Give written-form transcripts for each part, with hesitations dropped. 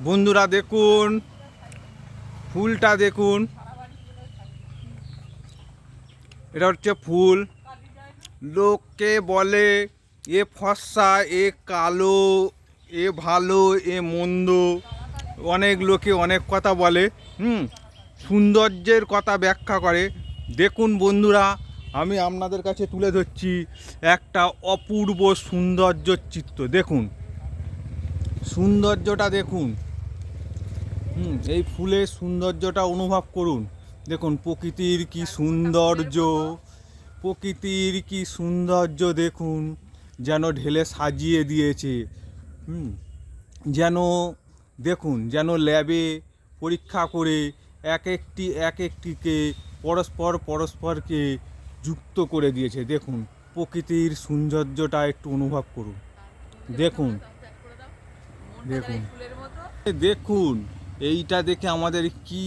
বন্ধুরা দেখুন, ফুলটা দেখুন, এটা হচ্ছে ফুল। লোকে বলে এ ফর্সা, এ কালো, এ ভালো, এ মন্দ, অনেক লোকে অনেক কথা বলে। সৌন্দর্যের কথা ব্যাখ্যা করে। দেখুন বন্ধুরা, আমি আপনাদের কাছে তুলে ধরছি একটা অপূর্ব সৌন্দর্যর চিত্র। দেখুন সৌন্দর্যটা দেখুন। এই ফুলের সৌন্দর্যটা অনুভব করুন। দেখুন প্রকৃতির কি সৌন্দর্য, প্রকৃতির কি সৌন্দর্য দেখুন, যেন ঢেলে সাজিয়ে দিয়েছে। যেন দেখুন, যেন ল্যাবে পরীক্ষা করে এক একটিকে পরস্পরকে যুক্ত করে দিয়েছে। দেখুন প্রকৃতির সৌন্দর্যটা একটু অনুভব করুন। দেখুন দেখুন দেখুন এইটা দেখে আমাদের কি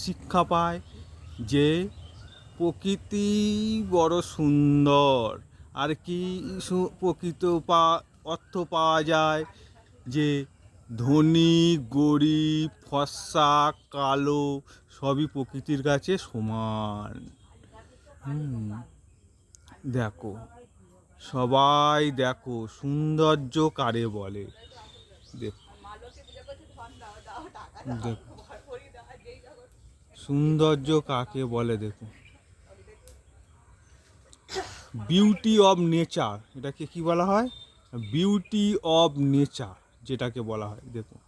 শিক্ষা পায়, যে প্রকৃতি বড় সুন্দর। আর কি প্রকৃত অর্থ পাওয়া যায়, যে ধনী গরিব ফর্সা কালো সবই প্রকৃতির কাছে সমান। দেখো সবাই, দেখো সৌন্দর্য কারে বলে। দেখো সৌন্দর্য কাকে বলে। দেখুন বিউটি অফ নেচার, এটাকে কি বলা হয়? বিউটি অফ নেচার যেটাকে বলা হয়। দেখুন